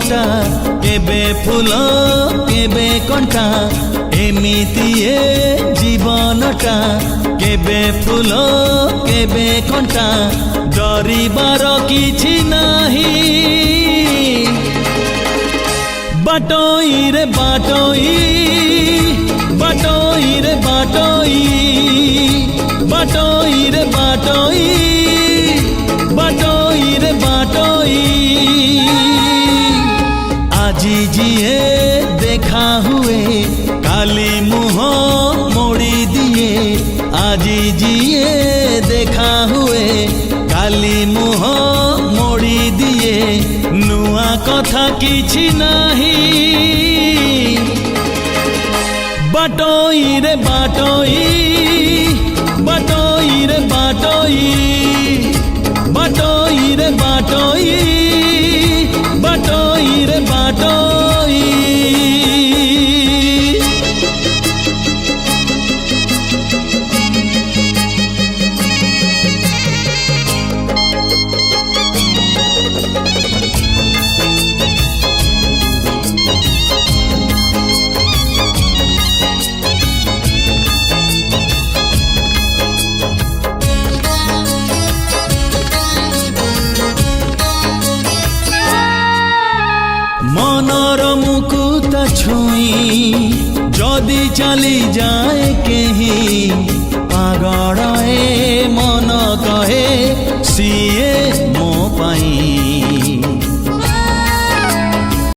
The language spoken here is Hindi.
लता केबे फूल केबे कंटा एमिति ए जीवनटा केबे फूल केबे कंटा डरिबार किछि नाही बाटोई रे बाटोई बाटोई रे बाटोई बाटोई रे बाटोई बाटोई रे बाटोई আজি जिए देखा हुए काली मुह मोड़ी दिए আজি जिए देखा हुए काली मुह मोड़ी दिए नुआ कथा किछि नाही बाटोई रे बाटोई बाटोई रे बाटोई बाटोई रे बाटोई बाटोई रे बाटोई मनर मुकुट छुई जदि चली जाए कहीं पागल मन कहे सी